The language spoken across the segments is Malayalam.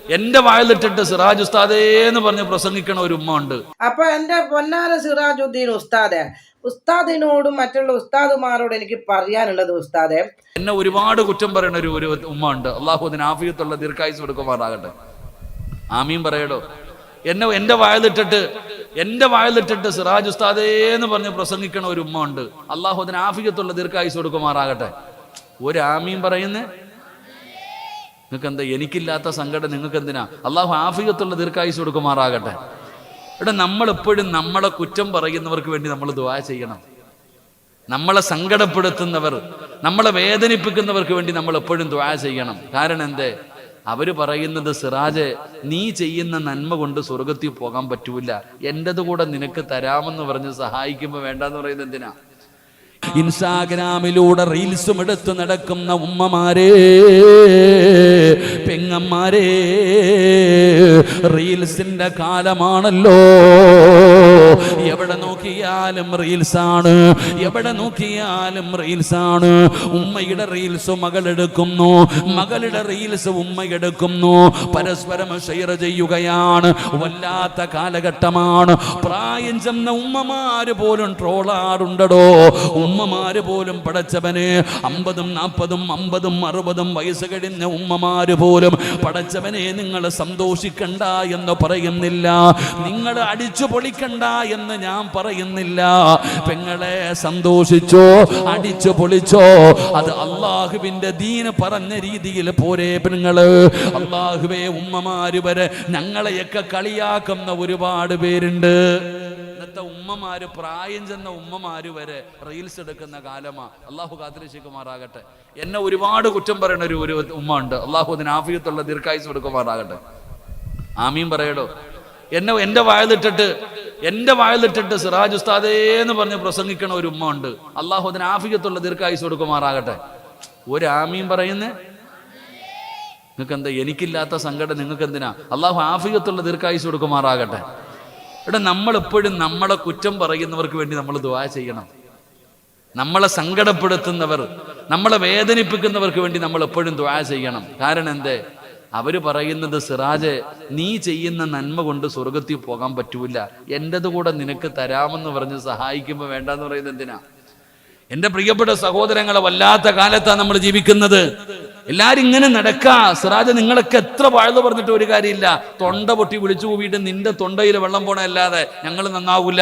എന്റെ വായിലിട്ടിട്ട് സിറാജ് ഉസ്താദേ എന്ന് പറഞ്ഞ് പ്രസംഗിക്കണ ഒരു ഉമ്മ ഉണ്ട്. അപ്പൊ എന്റെ പൊന്നാര സിറാജുദ്ദീൻ ഉസ്താദെ, ഉസ്താദിനോടും മറ്റുള്ള ഉസ്താദുമാരോട് എനിക്ക് പറയാനുള്ളത്, ഉസ്താദെ, എന്നെ ഒരുപാട് കുറ്റം പറയുന്ന ഒരു ഉമ്മ ഉണ്ട്. അള്ളാഹു അതിന് ആഫിയത്തുള്ള ദീർഘായുസ് കൊടുക്കുമാറാകട്ടെ. ആമീൻ പറയടോ. എന്റെ വായിലിട്ടിട്ട് സിറാജ് ഉസ്താദേ എന്ന് പറഞ്ഞ് പ്രസംഗിക്കണ ഒരു ഉമ്മ ഉണ്ട്. അള്ളാഹു അതിന് ആഫിയത്തുള്ള ദീർഘായുസ് കൊടുക്കുമാറാകട്ടെ. ഒരു ആമീൻ പറയുന്നേ. നിങ്ങൾക്ക് എന്താ? എനിക്കില്ലാത്ത സങ്കടം നിങ്ങൾക്ക് എന്തിനാ? അള്ളാഹു ആഫിയത്തുള്ള ദീർഘായുസ് കൊടുക്കുമാറാകട്ടെ. ഇവിടെ നമ്മളെപ്പോഴും നമ്മളെ കുറ്റം പറയുന്നവർക്ക് വേണ്ടി നമ്മൾ ദുആ ചെയ്യണം. നമ്മളെ സങ്കടപ്പെടുത്തുന്നവർ, നമ്മളെ വേദനിപ്പിക്കുന്നവർക്ക് വേണ്ടി നമ്മൾ എപ്പോഴും ദുആ ചെയ്യണം. കാരണം എന്തേ? അവര് പറയുന്നത്, സിറാജ്, നീ ചെയ്യുന്ന നന്മ കൊണ്ട് സ്വർഗത്തിൽ പോകാൻ പറ്റൂല, എന്റേത് കൂടെ നിനക്ക് തരാമെന്ന് പറഞ്ഞ് സഹായിക്കുമ്പോൾ വേണ്ടെന്ന് പറയുന്നത് എന്തിനാ? ഇൻസ്റ്റാഗ്രാമിലൂടെ റീൽസും എടുത്ത് നടക്കുന്ന ഉമ്മമാരെ, പെങ്ങന്മാരെ, റീൽസിന്റെ കാലമാണല്ലോ. എവിടെ നോക്കിയാലും റീൽസാണ്, എവിടെ നോക്കിയാലും റീൽസാണ്. ഉമ്മയുടെ റീൽസ് മകളെടുക്കുന്നു, മകളുടെ റീൽസ് ഉമ്മയെടുക്കുന്നു, പരസ്പരം ഷെയർ ചെയ്യുകയാണ്. വല്ലാത്ത കാലഘട്ടമാണ്. പ്രായം ചെന്ന ഉമ്മമാര് പോലും ട്രോളാറുണ്ടോ. ഉമ്മമാര് പോലും, പടച്ചവനെ, 50, 40, 50, 60 വയസ്സ് കഴിഞ്ഞ ഉമ്മമാര് പോലും, പടച്ചവനെ, നിങ്ങൾ സന്തോഷിക്കണ്ട എന്ന് പറയുന്നില്ല, നിങ്ങൾ അടിച്ചു പൊളിക്കണ്ട എന്ന് ഞാൻ പറയുന്നില്ല. പെങ്ങളെ, സന്തോഷിച്ചോ, അടിച്ചു പൊളിച്ചോ, അത് അള്ളാഹുവിന്റെ ദീന് പറഞ്ഞ രീതിയിൽ പോരെ പെങ്ങള്. അള്ളാഹുവേ, ഉമ്മമാര് വരെ ഞങ്ങളെയൊക്കെ കളിയാക്കുന്ന ഒരുപാട് പേരുണ്ട്. ഇന്നത്തെ ഉമ്മമാര്, പ്രായം ചെന്ന ഉമ്മമാര് വരെ റീൽസ് എടുക്കുന്ന കാലമാ. അള്ളാഹു കാത്തിരക്ഷിക്കുമാറാകട്ടെ. എന്നെ ഒരുപാട് കുറ്റം പറയുന്ന ഒരു ഉമ്മ ഉണ്ട്. അള്ളാഹു അതിന് ആഫിയത്തുള്ള ദീർഘായുസ് കൊടുക്കുമാറാകട്ടെ. ആമീൻ പറയടോ. എന്റെ വായിലിട്ടിട്ട് സിറാജ് ഉസ്താദേ എന്ന് പറഞ്ഞ് പ്രസംഗിക്കണ ഒരു ഉമ്മ ഉണ്ട്. അള്ളാഹു അതിന് ആഫിയത്തുള്ള ദീർഘായുസ് കൊടുക്കുമാറാകട്ടെ. ഒരു ആമീൻ പറയുന്നേ. നിങ്ങൾക്ക് എന്താ? എനിക്കില്ലാത്ത സങ്കടം നിങ്ങൾക്ക് എന്തിനാ? അള്ളാഹു ആഫിയത്തുള്ള ദീർഘായുസ് കൊടുക്കുമാറാകട്ടെ. ഇവിടെ നമ്മളെപ്പോഴും നമ്മളെ കുറ്റം പറയുന്നവർക്ക് വേണ്ടി നമ്മൾ ദുആ ചെയ്യണം. നമ്മളെ സങ്കടപ്പെടുത്തുന്നവർ, നമ്മളെ വേദനിപ്പിക്കുന്നവർക്ക് വേണ്ടി നമ്മൾ എപ്പോഴും ദുആ ചെയ്യണം. കാരണം എന്തേ? അവര് പറയുന്നത്, സിറാജ്, നീ ചെയ്യുന്ന നന്മ കൊണ്ട് സ്വർഗത്തിൽ പോകാൻ പറ്റൂല, എന്റേത് കൂടെ നിനക്ക് തരാമെന്ന് പറഞ്ഞ് സഹായിക്കുമ്പോൾ വേണ്ടെന്ന് പറയുന്നത് എന്തിനാ? എന്റെ പ്രിയപ്പെട്ട സഹോദരങ്ങളെ, വല്ലാത്ത കാലത്താണ് നമ്മൾ ജീവിക്കുന്നത്. എല്ലാരും ഇങ്ങനെ നടക്കാ. സിറാജ്, നിങ്ങളൊക്കെ എത്ര വാഴ്ന്നു പറഞ്ഞിട്ട് ഒരു കാര്യമില്ല. തൊണ്ട പൊട്ടി വിളിച്ചു കൂവിയിട്ട് നിന്റെ തൊണ്ടയിൽ വെള്ളം പോണ അല്ലാതെ ഞങ്ങൾ നന്നാവൂല,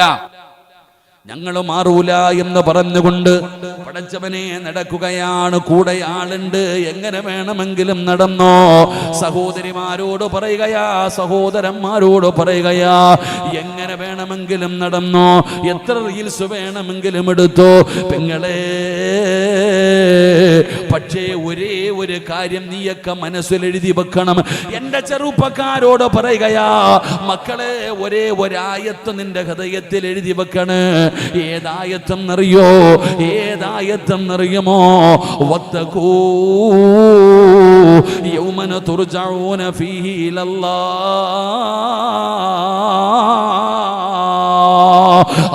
ഞങ്ങൾ മാറൂല എന്ന് പറഞ്ഞുകൊണ്ട് പടച്ചവനെ നടക്കുകയാണ്. കൂടെ ആളുണ്ട്, എങ്ങനെ വേണമെങ്കിലും നടന്നോ. സഹോദരിമാരോട് പറയുകയാ, സഹോദരന്മാരോട് പറയുകയാ, എങ്ങനെ വേണമെങ്കിലും നടന്നോ, എത്ര റീൽസ് വേണമെങ്കിലും എടുത്തോ പെങ്ങളെ. പക്ഷേ ഒരേ ഒരു കാര്യം നീയൊക്കെ മനസ്സിലെഴുതി വെക്കണം. എന്റെ ചെറുപ്പക്കാരോട് പറയുകയാ, മക്കളെ, ഒരേ ഒരായത്ത് നിന്റെ ഹൃദയത്തിൽ എഴുതി വെക്കണേ. ഏതായത്തെന്നറിയോ? ഏതായത്തെന്നറിയുമോ? വത്തഖൂ യൗമന തുർജഊന ഫീഹി ഇലല്ലാഹ്.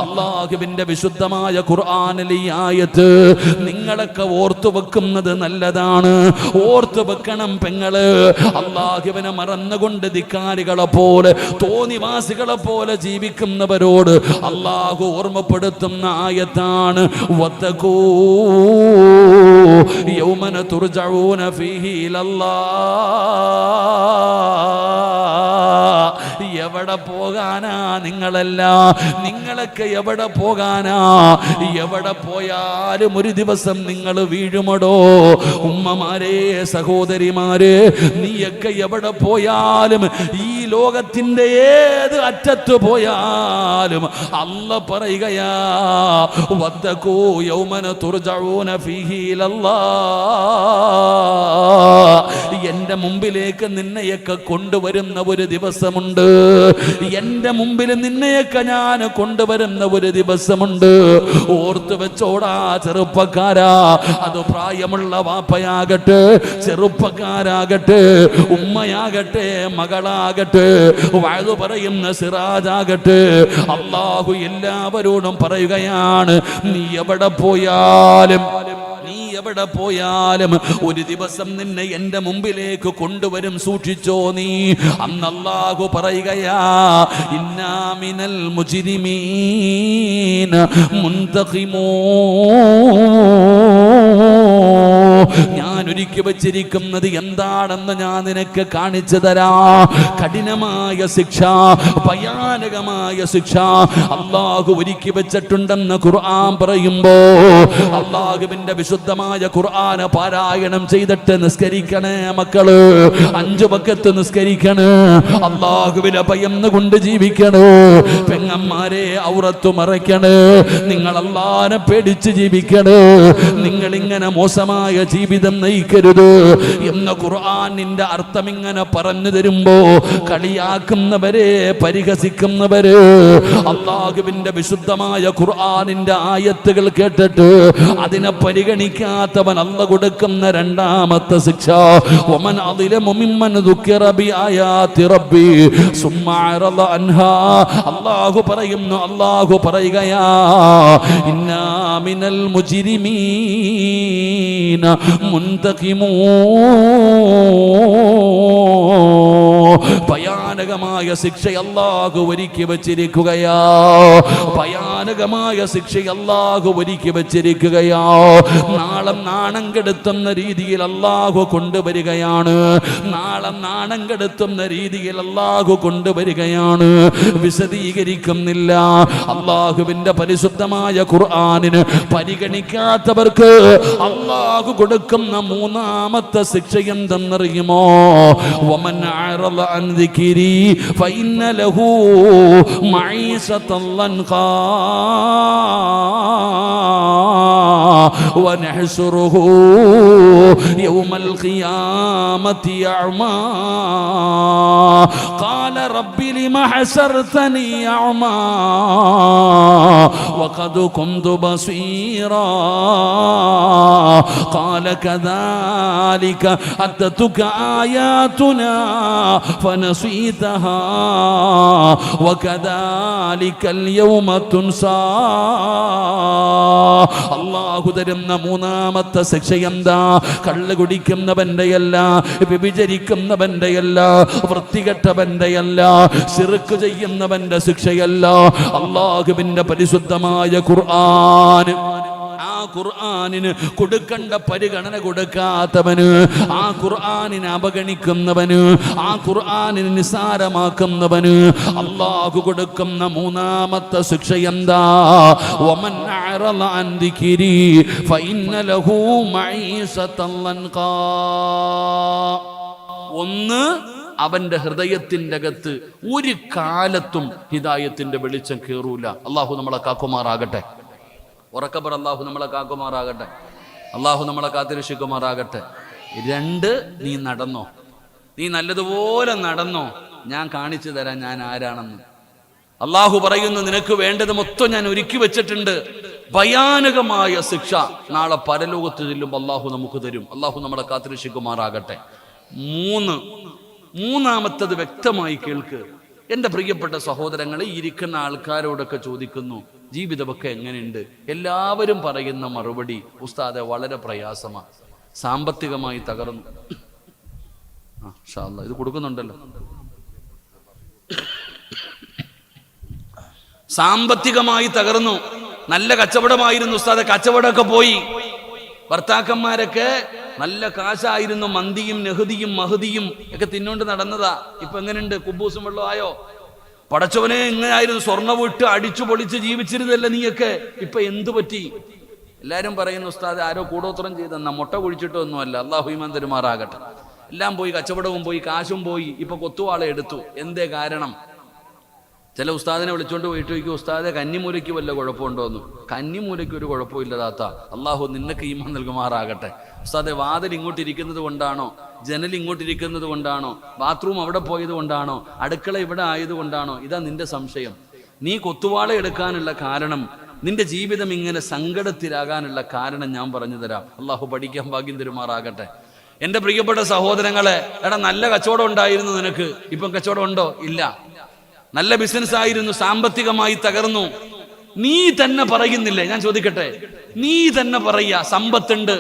അല്ലാഹുവിന്റെ വിശുദ്ധമായ ഖുർആനിലെ ഈ ആയത്ത് നിങ്ങളൊക്കെ ഓർത്തു വെക്കുന്നത് നല്ലതാണ്. ഓർത്തു വെക്കണം പെങ്ങള്. അല്ലാഹുവിനെ മറന്നുകൊണ്ട് ധിക്കാരികളെ പോലെ, തോന്നിവാസികളെ പോലെ ജീവിക്കുന്നവരോട് അല്ലാഹു ഓർമ്മപ്പെടുത്തുന്ന ആയത്താണ് വത്തഖൂ യൗമന തുർജഊന ഫീഹി ഇലല്ലാഹ്. എവിടെ പോകാനാ നിങ്ങളെല്ലാം? നിങ്ങളൊക്കെ എവിടെ പോകാനാ? എവിടെ പോയാലും ഒരു ദിവസം നിങ്ങൾ വീഴുമടോ. ഉമ്മമാരെ, സഹോദരിമാരെ, നീയൊക്കെ എവിടെ പോയാലും, ഈ ലോകത്തിന്റെ ഏത് അറ്റത്ത് പോയാലും അല്ലാഹ് പറയുകയാ, വത്തഖൂ യൗമന തുർജഊന ഫീഹി ഇലല്ലാഹ്. എന്റെ മുമ്പിലേക്ക് നിന്നെയൊക്കെ കൊണ്ടുവരുന്ന ഒരു ദിവസമുണ്ട്. എന്റെ മുമ്പിൽ നിന്നെയൊക്കെ ഞാൻ കൊണ്ടുവരുന്ന ഒരു ദിവസമുണ്ട്. ഓർത്തു വെച്ചോടാ ചെറുപ്പക്കാരാ. അത് പ്രായമുള്ള വാപ്പയാകട്ടെ, ചെറുപ്പക്കാരാകട്ടെ, ഉമ്മയാകട്ടെ, മകളാകട്ടെ, വഅദ് പറയുന്ന സിറാജാകട്ടെ, അല്ലാഹു എല്ലാവരോടും പറയുകയാണ്, നീ എവിടെ പോയാലും, നീ എവിടെ പോയാലും ഒരു ദിവസം നിന്നെ എന്റെ മുമ്പിലേക്ക് കൊണ്ടുവരും, സൂക്ഷിച്ചോ നീ. അന്ന് അല്ലാഹു പറയുകയാ, ഇന്നാ മിനൽ മുജ്രിമീന മുൻതഖിമൂൻ. ഞാൻ ഒരുക്കി വച്ചിരിക്കുന്നത് എന്താണെന്ന് ഞാൻ നിനക്ക് കാണിച്ചു തരാ. കഠിനമായ ശിക്ഷ, ഭയാനകമായ ശിക്ഷ അല്ലാഹു ഒരുക്കി വെച്ചിട്ടുണ്ടെന്ന് ഖുർആൻ പറയുമ്പോ, അല്ലാഹുവിന്റെ വിശുദ്ധമായ ഖുർആൻ പാരായണം ചെയ്തിട്ട് നിസ്കരിക്കണേ മക്കള്. 5 വഖത്ത് നിസ്കരിക്കണേ, അല്ലാഹുവിനെ ഭയന്നുകൊണ്ട് ജീവിക്കണേ. പെങ്ങന്മാരെ ഔറത്ത് മറയ്ക്കണേ, നിങ്ങൾ അല്ലാഹുവിനെ പേടിച്ച് ജീവിക്കണേ. നിങ്ങൾ ഇങ്ങനെ മോശമായ ജീവിതം നയിക്കരുത് എന്ന് ഖുർആനിന്റെ അർത്ഥം ഇങ്ങനെ പറഞ്ഞു തരുമ്പോ, കളിയാക്കുന്നവരെ, പരിഹസിക്കുന്നവര് അല്ലാഹുവിന്റെ വിശുദ്ധമായ ഖുർആനിന്റെ ആയത്തുകൾ കേട്ടിട്ട് അതിനെ പരിഗണിക്കാത്തവൻ അല്ലാഹു കൊടുക്കുന്ന രണ്ടാമത്തെ ശിക്ഷ, വമൻ അളിലമു മിമ്മൻ ദുക്കിറ ബിആയാതി റബ്ബി സുമ്മ അറള അൻഹാ. അല്ലാഹു പറയുന്നു, അല്ലാഹു പറയുകയാ, ഇന്നാ മിനൽ മുജ്രിമീന മുൻതഖിമൂൻ. ഭയാനകമായ ശിക്ഷ അല്ലാഹു ഒരുക്കി വച്ചിരിക്കുകയാ. ഭയാനകമായ ശിക്ഷ അല്ലാഹു ഒരുക്കി വച്ചിരിക്കുകയാ. നാളെ നാണം കെടുത്തുന്ന രീതിയിൽ അല്ലാഹു കൊണ്ടുവരികയാണ്. നാളെ നാണം കെടുത്തുന്ന രീതിയിൽ അല്ലാഹു കൊണ്ടുവരികയാണ്. വിശദീകരിക്കുന്നില്ല. അല്ലാഹുവിന്റെ പരിശുദ്ധമായ ഖുർആനിന് പരിഗണിക്കാത്തവർക്ക് അല്ലാഹു കൊടുക്കുന്ന മൂന്നാമത്തെ ശിക്ഷ എന്തെന്നറിയുമോ? വമൻ അറള അൻ ദിക്രി ഫഇന്ന ലഹു മഈശതൻ ലൻഖാ വനഹ്ശുറുഹു യൗമൽ ഖിയാമത്തി അഅ്മാ ഖാല റബ്ബി ലിമ ഹസർതനി അഅ്മാ വഖദ് കുന്തു ബസീറാ ഖാല കദാലിക അത്തതുക ആയാതുനാ ഫനസീതഹാ വകദാലികൽ യൗമ തുൻസാ. അല്ലാഹു തരുന്ന മൂന്നാമത്തെ ശിക്ഷ എന്താ? കള്ള് കുടിക്കുന്നവന്റെയല്ല, വ്യഭിചരിക്കുന്നവന്റെയല്ല, വൃത്തികെട്ടവന്റെയല്ല, ശിർക്ക് ചെയ്യുന്നവന്റെ ശിക്ഷയല്ല. അല്ലാഹുവിന്റെ പരിശുദ്ധമായ ഖുർആൻ, ആ ഖുർആനിന് കൊടുക്കേണ്ട പരിഗണന കൊടുക്കാത്തവന്, ആ ഖുർആനിനെ അവഗണിക്കുന്നവന്, ആ ഖുർആനിനെ നിസാരമാക്കുന്നവന് അല്ലാഹു കൊടുക്കുന്ന മൂന്നാമത്തെ ശിക്ഷ എന്താ? വമൻ അറള അൻ ദിക്രി ഫഇന്ന ലഹു മഈശതൻ ലൻഖാ. ഒന്ന്, അവന്റെ ഹൃദയത്തിന്റെ അകത്ത് ഒരു കാലത്തും ഹിദായത്തിന്റെ വെളിച്ചം കയറൂല. അല്ലാഹു നമ്മളെ കാക്കുമാറാകട്ടെ. ഉറക്കപ്പറ, അല്ലാഹു നമ്മളെ കാക്കുമാറാകട്ടെ. അല്ലാഹു നമ്മളെ കാത്തിരക്ഷിക്കുമാറാകട്ടെ. 2, നീ നടന്നോ, നീ നല്ലതുപോലെ നടന്നോ, ഞാൻ കാണിച്ചു തരാം ഞാൻ ആരാണെന്ന്. അല്ലാഹു പറയുന്നു, നിനക്ക് വേണ്ടത് മൊത്തം ഞാൻ ഒരുക്കി വെച്ചിട്ടുണ്ട്. ഭയാനകമായ ശിക്ഷ നാളെ പരലോകത്ത് ചെല്ലുമ്പോൾ അല്ലാഹു നമുക്ക് തരും. അല്ലാഹു നമ്മളെ കാത്തിരക്ഷിക്കുമാറാകട്ടെ. 3, മൂന്നാമത്തത് വ്യക്തമായി കേൾക്ക്. എൻ്റെ പ്രിയപ്പെട്ട സഹോദരങ്ങളെ, ഇരിക്കുന്ന ആൾക്കാരോടൊക്കെ ചോദിക്കുന്നു, ജീവിതമൊക്കെ എങ്ങനെയുണ്ട്? എല്ലാവരും പറയുന്ന മറുപടി, ഉസ്താദെ വളരെ പ്രയാസമാണ്, സാമ്പത്തികമായി തകർന്നു. ഇത് കൊടുക്കുന്നുണ്ടല്ലോ. സാമ്പത്തികമായി തകർന്നു. നല്ല കച്ചവടമായിരുന്നു ഉസ്താദെ, കച്ചവടമൊക്കെ പോയി. ഭർത്താക്കന്മാരൊക്കെ നല്ല കാശായിരുന്നു, മന്തിയും നെഹദിയും മഹദിയും ഒക്കെ തിന്നോണ്ട് നടന്നതാ. ഇപ്പൊ എങ്ങനെയുണ്ട്? കുബൂസും വെള്ളം ആയോ? പടച്ചവനെ, എങ്ങനെയായിരുന്നു? സ്വർണ്ണ വിട്ട് അടിച്ചു പൊളിച്ച് ജീവിച്ചിരുന്നല്ലേ നീയൊക്കെ, ഇപ്പൊ എന്തു പറ്റി? എല്ലാരും പറയുന്നു, ഉസ്താദ് ആരോ കൂടോത്രം ചെയ്തെന്നാ, മുട്ട കുഴിച്ചിട്ടൊന്നുമല്ല. അല്ലാഹു ഈമാൻ തരുമാറാകട്ടെ. എല്ലാം പോയി, കച്ചവടവും പോയി, കാശും പോയി, ഇപ്പൊ കൊത്തുവാള എടുത്തു. എന്തേ കാരണം? ചില ഉസ്താദിനെ വിളിച്ചോണ്ട് പോയിട്ട് ചോദിക്കും, ഉസ്താദെ കന്നിമൂലയ്ക്ക് വല്ല കുഴപ്പമുണ്ടോന്ന്. കന്നിമൂലയ്ക്ക് ഒരു കുഴപ്പമില്ല താത്ത, അല്ലാഹു നിനക്ക് ഈമാൻ നൽകുമാറാകട്ടെ. ഉസ്താദെ വാതിൽ ഇങ്ങോട്ടിരിക്കുന്നത് കൊണ്ടാണോ, ജനൽ ഇങ്ങോട്ടിരിക്കുന്നത് കൊണ്ടാണോ, ബാത്റൂം അവിടെ പോയത് കൊണ്ടാണോ, അടുക്കള ഇവിടെ ആയത് കൊണ്ടാണോ? ഇതാ നിന്റെ സംശയം. നീ കൊത്തുവാള എടുക്കാനുള്ള കാരണം, നിന്റെ ജീവിതം ഇങ്ങനെ സങ്കടത്തിലാകാനുള്ള കാരണം ഞാൻ പറഞ്ഞു തരാം. അല്ലാഹു പഠിക്കാൻ ഭാഗ്യം തരുമാറാകട്ടെ. എൻ്റെ പ്രിയപ്പെട്ട സഹോദരങ്ങളെ, എടാ നല്ല കച്ചവടം ഉണ്ടായിരുന്നു നിനക്ക്, ഇപ്പം കച്ചവടം ഉണ്ടോ? ഇല്ല. നല്ല ബിസിനസ് ആയിരുന്നു, സാമ്പത്തികമായി തകർന്നു. നീ തന്നെ പറയുന്നില്ലേ? ഞാൻ ചോദിക്കട്ടെ, നീ തന്നെ പറയാ സമ്പത്തുണ്ട്,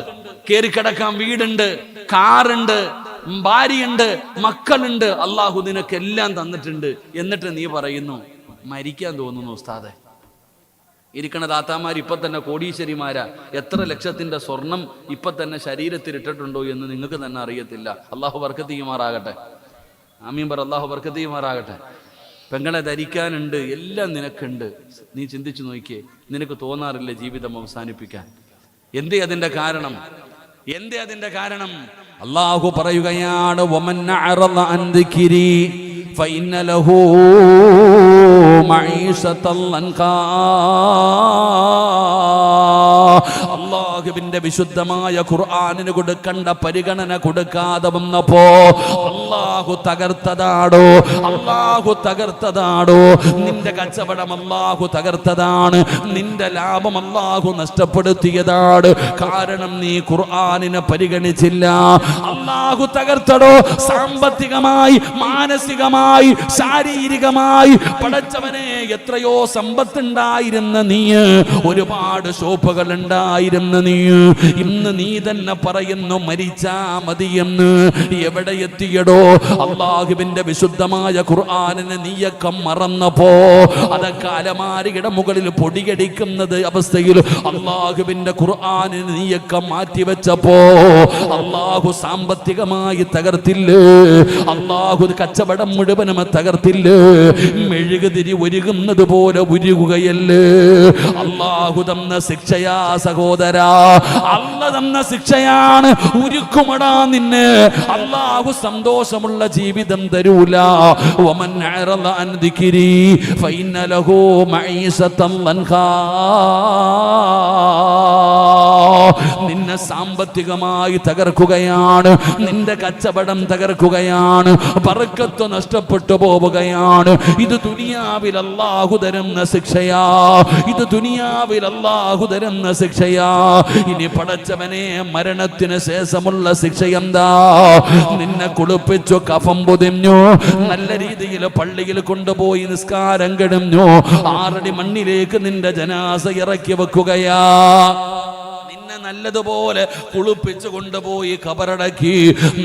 കേറിക്കിടക്കാൻ വീടുണ്ട്, കാറുണ്ട്, ഭാര്യയുണ്ട്, മക്കളുണ്ട്. അള്ളാഹു നിനക്ക് എല്ലാം തന്നിട്ടുണ്ട്. എന്നിട്ട് നീ പറയുന്നു മരിക്കാൻ തോന്നുന്നു ഉസ്താദെ. ഇരിക്കണ താത്താമാർ ഇപ്പൊ തന്നെ കോടീശ്വരിമാരാ. എത്ര ലക്ഷത്തിന്റെ സ്വർണം ഇപ്പൊ തന്നെ ശരീരത്തിൽ ഇട്ടിട്ടുണ്ടോ എന്ന് നിങ്ങൾക്ക് തന്നെ അറിയത്തില്ല. അള്ളാഹു ബർക്കത്ത് ചെയ്യുമാറാകട്ടെ. ആമീൻ പറ. അള്ളാഹു ബർക്കത്ത് ചെയ്യുമാറാകട്ടെ. പെങ്ങളെ ധരിക്കാനുണ്ട്, എല്ലാം നിനക്കുണ്ട്. നീ ചിന്തിച്ചു നോക്കിയേ, നിനക്ക് തോന്നാറില്ല ജീവിതം അവസാനിപ്പിക്കാൻ? എന്തേ അതിന്റെ കാരണം? എന്തേ അതിന്റെ കാരണം? അള്ളാഹു പറയുകയാണ്, വമൻ അഅറദ അൻ ദിക്രി ഫഇന്ന ലഹു മഈശതൻ ലൻകാ. അള്ളാഹുവിന്റെ വിശുദ്ധമായ ഖുർആനിന് കൊടുക്കേണ്ട പരിഗണന കൊടുക്കാതെ വന്നപ്പോ അള്ളാഹു തകർത്തതാടോ, അള്ളാഹു തകർത്തതാടോ. നിന്റെ കച്ചവടം അള്ളാഹു തകർത്തതാണ്, നിന്റെ ലാഭം അള്ളാഹു നഷ്ടപ്പെടുത്തിയതാണ്. കാരണം നീ ഖുർആനിനെ പരിഗണിച്ചില്ല. അള്ളാഹു തകർത്തടോ. സാമ്പത്തികമായി, മാനസികമായി, ശാരീരികമായി. പടച്ചവനെ, എത്രയോ സമ്പത്തുണ്ടായിരുന്ന നീ, ഒരുപാട് ഷോപ്പുകൾ ഉണ്ടായിരുന്ന നീ, ഇന്ന് നീ തന്നെ പറയുന്നു മരിച്ചാ മതിയെന്ന്. എവിടെ എത്തിയടോ? അള്ളാഹുവിന്റെ വിശുദ്ധമായ ഖുർആനിനെ നീയൊക്കെ മറന്നപ്പോ, അതൊക്കെ അലമാരിയുടെ മുകളിൽ പൊടിയടിക്കുന്നത് അവസ്ഥയിൽ അള്ളാഹുവിന്റെ ഖുർആനിനെ നീയൊക്കെ മാറ്റിവെച്ചപ്പോ അള്ളാഹു സാമ്പത്തികമായി തകർത്തില്ലേ? അള്ളാഹു കച്ചവടം മുഴുവനും തകർത്തില്ലേ? മെഴുകുതിരി ഒരുകുന്നത് പോലെ ഉരുകുകയല്ലേ? അള്ളാഹു തന്ന ശിക്ഷയാ സഹോദരാ, അല്ല തന്ന ശിക്ഷയാണ്. ഉരുക്കുമടാ നിന്നെ. അള്ളാഹു സന്തോഷമുള്ള ജീവിതം തരൂല. വമൻ അഅറദ അൻ ദിക്രി ഫഇന്ന ലഹു മഈശതൻ ലൻകാ. നിന്നെ സാമ്പത്തികമായി തകർക്കുകയാണ്, നിന്റെ കച്ചവടം തകർക്കുകയാണ്, ബർക്കത്ത് നഷ്ടപ്പെട്ടു പോവുകയാണ്. ഇത് ദുനിയാവിൽ അല്ലാഹു തരുന്ന ശിക്ഷയാ, ഇത് ദുനിയാവിൽ അല്ലാഹു തരുന്ന ശിക്ഷയാ. ഇനി പടച്ചവനെ, മരണത്തിന് ശേഷമുള്ള ശിക്ഷ എന്താ? നിന്നെ കുളിപ്പിച്ചു, കഫം പൊതിഞ്ഞു, നല്ല രീതിയിൽ പള്ളിയിൽ കൊണ്ടുപോയി നിസ്കാരം കഴിഞ്ഞു, 6 അടി മണ്ണിലേക്ക് നിന്റെ ജനാസ ഇറക്കി വെക്കുകയാ. നല്ലതുപോലെ കുളിപ്പിച്ചു കൊണ്ടുപോയി ഖബറടക്കി.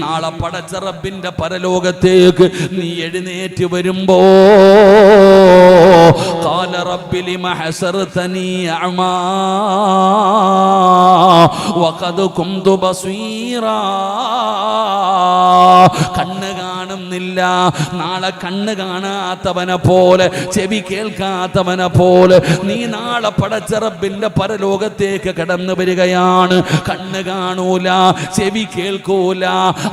നാളെ പടച്ച റബ്ബിന്റെ പരലോകത്തേക്ക് നീ എഴുന്നേറ്റ് വരുമ്പോ ഖാല റബ്ബി ലിമ ഹസർതനി അഅമാ വഖദ് കുന്തു ബസീറാ. കണ്ണ് കാണുന്നില്ല. നാളെ കണ്ണ് കാണാത്തവനെ പോലെ, ചെവി കേൾക്കാത്തവനെ പോലെ നീ നാളെ പടച്ച റബ്ബിന്റെ പരലോകത്തേക്ക് കടന്നു വരികയാണ്. കണ്ണ് കാണൂല, ചെവി കേൾക്കൂല,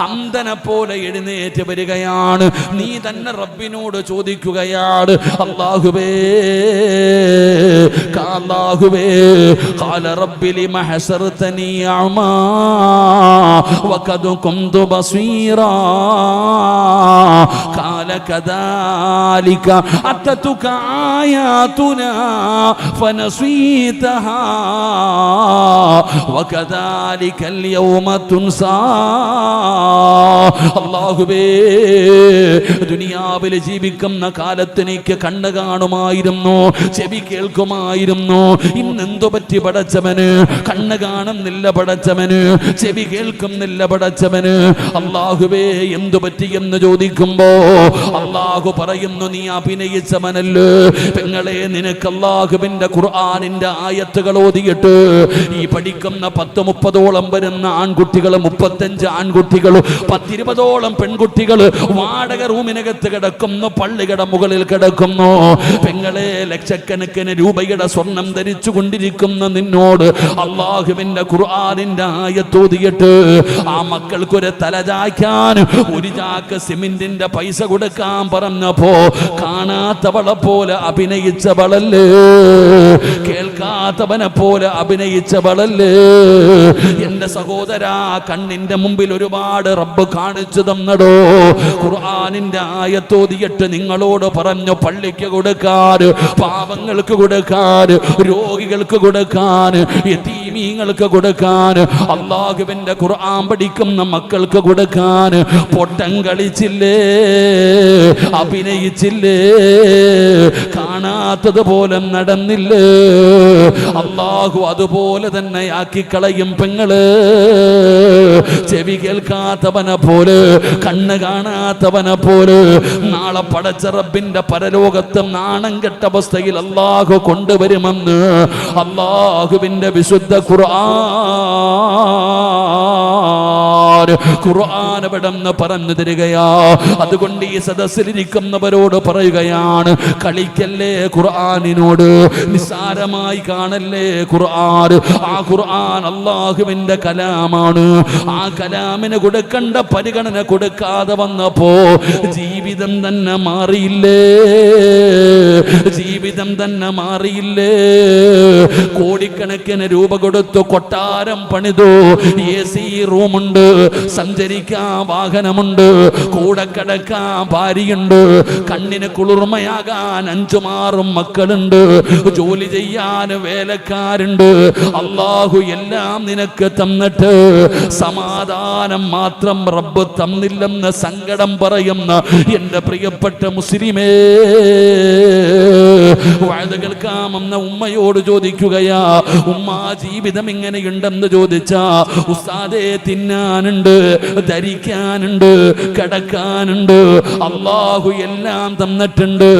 അന്ധനെ പോലെ എഴുന്നേറ്റ് വരികയാണ്. നീ തന്നെ റബ്ബിനോട് ചോദിക്കുകയാണ്, അല്ലാഹുവേ, അല്ലാഹുവേ, ഖാല റബ്ബി ലിമ ഹസർതനി അഅമാ വഖദ് കുന്തു ബസീറാ. ഖാല കദാലിക അതതുക ആയാതുനാ ഫനസീതഹാ വകദാലികൽ യൗമ തുൻസാ. അല്ലാഹുവേ, ദുനിയാവിൽ ജീവിക്കുന്ന കാലത്ത് എനിക്ക് കണ്ണ് കാണുമായിരുന്നു, ചെവി കേൾക്കുമായിരുന്നു. ഇന്നെന്തു പറ്റി പടച്ചവന്? കണ്ണ് കാണുന്നില്ല പടച്ചവന്, ചെവി കേൾക്കുന്നില്ല പടച്ചവന്. അല്ലാഹുവേ, എന്തു പറ്റി എന്ന് ചോദിക്കുമ്പോ അല്ലാഹു പറയുന്നു, നീ അഭിനയിച്ചവനല്ലേ പെങ്ങളെ. നിനക്ക് അല്ലാഹുവിന്റെ ഖുർആനിന്റെ ആയത്തുകൾ ഓതിയിട്ട് ഈ പഠിക്കുന്ന 10-30ഓളം വരുന്ന ആൺകുട്ടികൾ, 35 ആൺകുട്ടികൾ, 10-20ഓളം പെൺകുട്ടികൾ വാടക റൂമിനകത്ത് കിടക്കുന്നു, പള്ളിയുടെ മുകളിൽ കിടക്കുന്നു. പെങ്ങളെ, ലക്ഷക്കണക്കിന് രൂപയുടെ സ്വർണം ധരിച്ചു കൊണ്ടിരിക്കുന്ന നിന്നോട് അല്ലാഹുവിന്റെ ഖുർആനിന്റെ ആയത്തോതിയിട്ട് ആ മക്കൾക്കൊരു തലചായ്ക്കാൻ 1 ചാക്ക് സിമന്റിന്റെ പൈസ കൊടുക്കാൻ പറഞ്ഞപ്പോ കാണാത്തവളെ പോലെ അഭിനയിച്ചവളല്ലേ, കേൾക്കാത്തവനെ പോലെ അഭിനയിച്ചവളല്ലേ. എന്റെ സഹോദരാ, കണ്ണിന്റെ മുമ്പിൽ ഒരുപാട് റബ്ബ് കാണിച്ചു തന്നടോ. ഖുർആനിന്റെ ആയത്തോതിയിട്ട് നിങ്ങളോട് പറഞ്ഞു, പള്ളിക്ക് കൊടുക്കാൻ, പാവങ്ങൾക്ക് കൊടുക്കാൻ, രോഗികൾക്ക് കൊടുക്കാൻ, യതീമീങ്ങൾക്ക് കൊടുക്കാൻ, അല്ലാഹുവിന്റെ ഖുർആൻ പഠിക്കുന്ന മക്കൾക്ക് കൊടുക്കാൻ. പൊട്ടം കളിച്ചില്ലേ, അഭിനയിച്ചില്ലേ, കാണാ നടക്കാത്തതുപോലെ നടന്നില്ലേ, അള്ളാഹു അതുപോലെ തന്നെ ആക്കിക്കളയും പെങ്ങള്. ചെവി കേൾക്കാത്തവനെ പോലെ, കണ്ണ് കാണാത്തവനെ പോലെ നാളെ പടച്ച റബ്ബിന്റെ പരലോകത്തും നാണം കെട്ട അവസ്ഥയിൽ അള്ളാഹു കൊണ്ടുവരുമെന്ന് അള്ളാഹുവിന്റെ വിശുദ്ധ ഖുർആൻ ഇവിടെന്ന് പറഞ്ഞു തരികയാ. അതുകൊണ്ട് ഈ സദസ്സിലിരിക്കുന്നവരോട് പറയുകയാണ്, കളിക്കല്ലേ ഖുർആനിനോട്, നിസ്സാരമായി കാണല്ലേ ഖുർആൻ. ആ ഖുർആൻ അള്ളാഹുവിന്റെ കലാമാണ്. ആ കലാമിന് കൊടുക്കേണ്ട പരിഗണന കൊടുക്കാതെ വന്നപ്പോ ജീവിതം തന്നെ മാറിയില്ലേ, ജീവിതം തന്നെ മാറിയില്ലേ. കോടിക്കണക്കിന് രൂപ കൊടുത്തു കൊട്ടാരം പണിതു, AC റൂമുണ്ട്, സഞ്ചരിക്കാൻ വാഹനമുണ്ട്, കൂടെ കിടക്കാൻ ഭാര്യയുണ്ട്, കണ്ണിന് കുളിർമയാകാൻ 5-6 മക്കളുണ്ട്, ജോലി ചെയ്യാൻ വേലക്കാരുണ്ട്. അള്ളാഹു എല്ലാം നിനക്ക് തന്നിട്ട് സമാധാനം മാത്രം റബ്ബ് തന്നില്ലെന്ന് സങ്കടം പറയുന്ന എന്റെ പ്രിയപ്പെട്ട മുസ്ലിമേ, വഅദ കേൾക്കാമെന്ന ഉമ്മയോട് ചോദിക്കുകയാ, ഉമ്മ ജീവിതം ഇങ്ങനെയുണ്ടെന്ന് ചോദിച്ചാ, ഉസ്താദേ തിന്നാനുണ്ട്, ധരിക്കാനുണ്ട്, കിടക്കാനുണ്ട്, അള്ളാഹു എല്ലാം തന്നിട്ടുണ്ട്,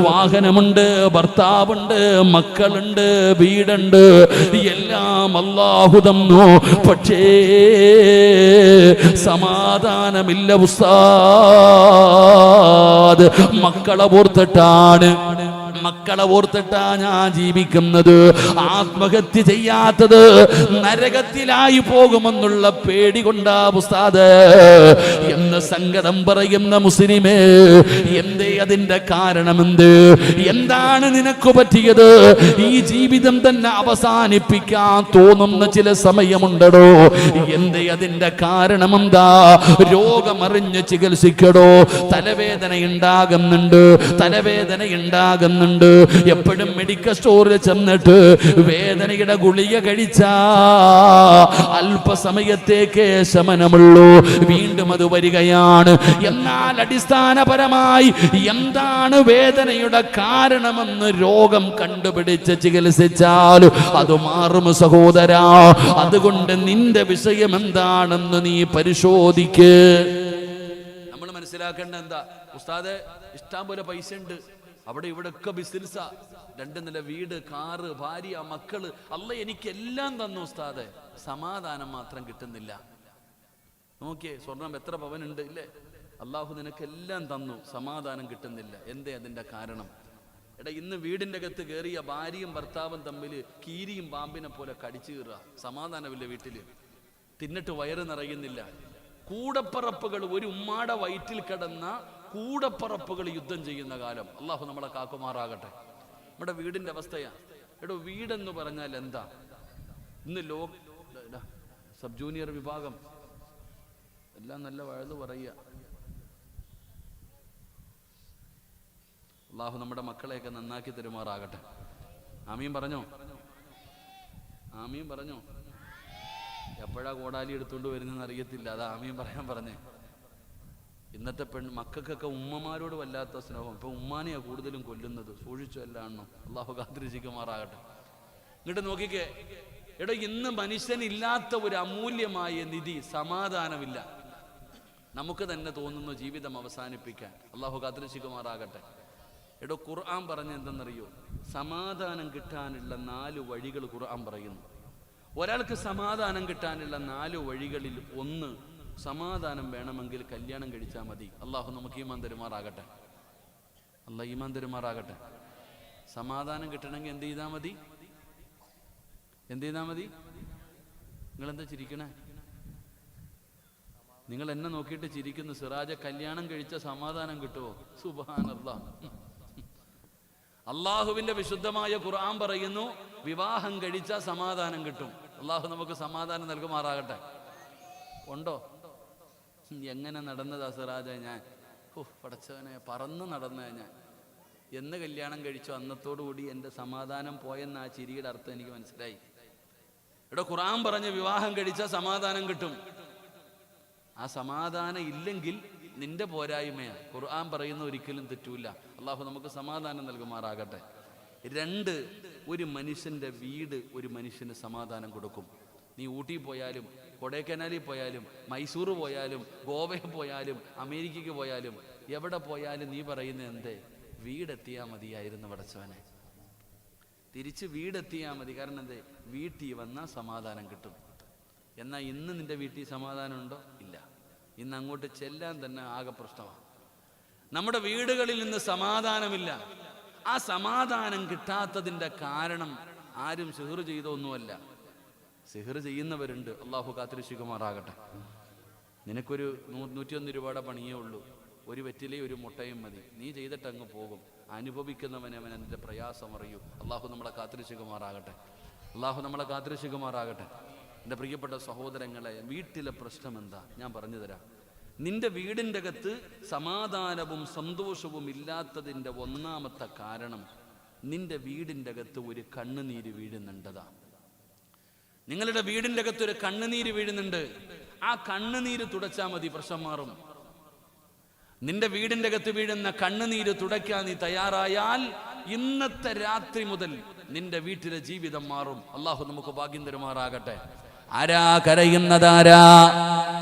വാഹനമുണ്ട്, ഭർത്താവുണ്ട്, മക്കളുണ്ട്, വീടുണ്ട്, എല്ലാം അള്ളാഹു തന്നു. പക്ഷേ സമാധാനമില്ല ഉസ്താദ്. മക്കളെ ഓർത്തിട്ടാ ഞാൻ ജീവിക്കുന്നത്. ആത്മഹത്യ ചെയ്യാത്തത് നരകത്തിലായി പോകുമെന്നുള്ള പേടി കൊണ്ടാ ഉസ്താദ് എന്ന് സങ്കടം പറയുന്ന മുസ്ലിമേ, എന്തേ അതിന്റെ കാരണമെന്ത്? എന്താണ് നിനക്ക് പറ്റിയത്? ഈ ജീവിതം തന്നെ അവസാനിപ്പിക്കാൻ തോന്നുന്ന ചില സമയമുണ്ടോ? എന്തേ അതിന്റെ കാരണമെന്താ? രോഗമറിഞ്ഞ് ചികിത്സിക്കടോ. തലവേദന ഉണ്ടാകുന്നുണ്ട്. എപ്പോഴും മെഡിക്കൽ സ്റ്റോറിൽ ചെന്നിട്ട് വേദനയുടെ ഗുളിക കഴിച്ചാ അല്പസമയത്തേക്ക് ശമനമുള്ളൂ, വീണ്ടും അത് വരികയാണ്. എന്നാൽ അടിസ്ഥാനപരമായി എന്താണ് വേദനയുടെ കാരണമെന്ന് രോഗം കണ്ടുപിടിച്ച് ചികിത്സിച്ചാൽ അത് മാറും സഹോദരാ. അതുകൊണ്ട് നിന്റെ വിഷയം എന്താണെന്ന് നീ പരിശോധിക്ക്. നമ്മൾ മനസ്സിലാക്കേണ്ട എന്താ, ഉസ്താദെ ഇഷ്ടം പോലെ പൈസ ഉണ്ട്, അവിടെ ഇവിടെ ഒക്കെ ബിസിനസ്സാ, 2 നില വീട്, കാറ്, ഭാര്യ, മക്കള്, അല്ല എനിക്കെല്ലാം തന്നു ഉസ്താദെ, സമാധാനം മാത്രം കിട്ടുന്നില്ല. നോക്കിയേ, സ്വർണം എത്ര പവനുണ്ട് ഇല്ലേ, അള്ളാഹു നിനക്കെല്ലാം തന്നു, സമാധാനം കിട്ടുന്നില്ല. എന്തേ അതിന്റെ കാരണം? എടാ, ഇന്ന് വീടിന്റെ അകത്ത് കയറിയ ഭാര്യയും ഭർത്താവും തമ്മിൽ കീരിയും പാമ്പിനെ പോലെ കടിച്ചു കയറുക, സമാധാനമില്ല വീട്ടില്, തിന്നിട്ട് വയറ് നിറയുന്നില്ല. കൂടപ്പറപ്പുകൾ, ഒരു ഉമ്മാടെ വയറ്റിൽ കിടന്ന കൂടപ്പറപ്പുകൾ യുദ്ധം ചെയ്യുന്ന കാലം. അള്ളാഹു നമ്മളെ കാക്കുമാറാകട്ടെ. നമ്മുടെ വീടിന്റെ അവസ്ഥയാ. എടോ, വീടെന്ന് പറഞ്ഞാൽ എന്താ? ഇന്ന് സബ് ജൂനിയർ വിഭാഗം എല്ലാം നല്ല വഴുത് പറയുക. അള്ളാഹു നമ്മുടെ മക്കളെയൊക്കെ നന്നാക്കി തരുമാറാകട്ടെ. ആമീൻ പറഞ്ഞോ? എപ്പോഴാ കോടാലി എടുത്തുകൊണ്ട് വരുന്നതെന്ന് അറിയത്തില്ല, അത് ആമീൻ പറയാൻ പറഞ്ഞേ. ഇന്നത്തെ മക്കൾക്കൊക്കെ ഉമ്മമാരോട് വല്ലാത്ത സ്നേഹം. ഇപ്പൊ ഉമ്മാനെയാ കൂടുതലും കൊല്ലുന്നത്. സൂക്ഷിച്ചു എല്ലാണോ, അള്ളാഹു കാത്തിരിക്കുമാറാകട്ടെ. ഇങ്ങോട്ട് നോക്കിക്കേ, എടോ, ഇന്ന് മനുഷ്യനില്ലാത്ത ഒരു അമൂല്യമായ നിധി സമാധാനമില്ല. നമുക്ക് തന്നെ തോന്നുന്നു ജീവിതം അവസാനിപ്പിക്കാൻ. അള്ളാഹു കാത്തിരിക്കുമാറാകട്ടെ. എടോ, ഖുർആൻ പറഞ്ഞ എന്തെന്നറിയോ? സമാധാനം കിട്ടാനുള്ള 4 വഴികൾ ഖുർആൻ പറയുന്നു. ഒരാൾക്ക് സമാധാനം കിട്ടാനുള്ള 4 വഴികളിൽ ഒന്ന്, സമാധാനം വേണമെങ്കിൽ കല്യാണം കഴിച്ചാൽ മതി. അള്ളാഹു നമുക്ക് ഈമാൻ തരുമാറാകട്ടെ. സമാധാനം കിട്ടണമെങ്കിൽ എന്ത് ചെയ്താൽ മതി? നിങ്ങളെന്താ ചിരിക്കണേ? നിങ്ങൾ എന്നെ നോക്കിയിട്ട് ചിരിക്കുന്നു. സിറാജ, കല്യാണം കഴിച്ച സമാധാനം കിട്ടുമോ? സുബ്ഹാനല്ലാഹ്. അള്ളാഹുവിന്റെ വിശുദ്ധമായ ഖുർആൻ പറയുന്നു, വിവാഹം കഴിച്ച സമാധാനം കിട്ടും. അള്ളാഹു നമുക്ക് സമാധാനം നൽകുമാറാകട്ടെ. ഉണ്ടോ? എങ്ങനെ നടന്നതാ സിറാജ? ഞാൻ പടച്ചവനെ, പറന്ന് നടന്ന ഞാൻ എന്ന് കല്യാണം കഴിച്ചു അന്നത്തോടുകൂടി എൻ്റെ സമാധാനം പോയെന്ന് ആ ചിരിയുടെ അർത്ഥം എനിക്ക് മനസ്സിലായി. ഇവിടെ ഖുർആൻ പറഞ്ഞ് വിവാഹം കഴിച്ച സമാധാനം കിട്ടും. ആ സമാധാനം ഇല്ലെങ്കിൽ നിന്റെ പോരായ്മയാണ്. ഖുർആൻ പറയുന്ന ഒരിക്കലും തെറ്റൂല. അള്ളാഹു നമുക്ക് സമാധാനം നൽകുമാറാകട്ടെ. 2, ഒരു മനുഷ്യൻ്റെ വീട് ഒരു മനുഷ്യന് സമാധാനം കൊടുക്കും. നീ ഊട്ടി പോയാലും കൊടൈക്കനാലിൽ പോയാലും മൈസൂർ പോയാലും ഗോവയിൽ പോയാലും അമേരിക്കയ്ക്ക് പോയാലും എവിടെ പോയാലും നീ പറയുന്നത് എന്തേ? വീടെത്തിയാൽ മതിയായിരുന്നു പടച്ചവനെ. തിരിച്ച് വീടെത്തിയാൽ മതി. കാരണം എന്തേ? വീട്ടിൽ വന്നാൽ സമാധാനം കിട്ടും. എന്നാൽ ഇന്ന് നിന്റെ വീട്ടിൽ സമാധാനം ഉണ്ടോ? ഇല്ല. ഇന്ന് അങ്ങോട്ട് ചെല്ലാൻ തന്നെ ആകെ പ്രശ്നമാണ്. നമ്മുടെ വീടുകളിൽ നിന്ന് സമാധാനമില്ല. ആ സമാധാനം കിട്ടാത്തതിൻ്റെ കാരണം ആരും സിഹ്ർ ചെയ്തൊന്നുമല്ല. സിഹ്ർ ചെയ്യുന്നവരുണ്ട്. അള്ളാഹു കാത്തിരക്ഷിക്കുമാറാകട്ടെ. നിനക്കൊരു 101 രൂപയുടെ പണിയേ ഉള്ളൂ. ഒരു വെറ്റിലയും ഒരു മുട്ടയും മതി. നീ ചെയ്തിട്ട് അങ്ങ് പോകും. അനുഭവിക്കുന്നവനെ അവൻ അതിൻ്റെ പ്രയാസം അറിയൂ. അള്ളാഹു നമ്മളെ കാത്തിരക്ഷിക്കുമാറാകട്ടെ. അള്ളാഹു നമ്മളെ കാത്തിരക്ഷിക്കുമാറാകട്ടെ. എൻ്റെ പ്രിയപ്പെട്ട സഹോദരങ്ങളെ, വീട്ടിലെ പ്രശ്നം എന്താ? ഞാൻ പറഞ്ഞു തരാം. നിന്റെ വീടിൻ്റെ അകത്ത് സമാധാനവും സന്തോഷവും ഇല്ലാത്തതിൻ്റെ ഒന്നാമത്തെ കാരണം നിന്റെ വീടിൻ്റെ അകത്ത് ഒരു കണ്ണുനീര് വീഴുന്നുണ്ടതാ. നിങ്ങളുടെ വീടിൻ്റെ അകത്ത് ഒരു കണ്ണുനീര് വീഴുന്നുണ്ട്. ആ കണ്ണുനീര് തുടച്ചാൽ മതി, പ്രശ്നം മാറും. നിന്റെ വീടിൻ്റെ അകത്ത് വീഴുന്ന കണ്ണുനീര് തുടയ്ക്കാൻ നീ തയ്യാറായാൽ ഇന്നത്തെ രാത്രി മുതൽ നിന്റെ വീട്ടിലെ ജീവിതം മാറും. അള്ളാഹു നമുക്ക് ഭാഗ്യം തരുമാറാകട്ടെ. ആരാ കരയുന്നതാരാ?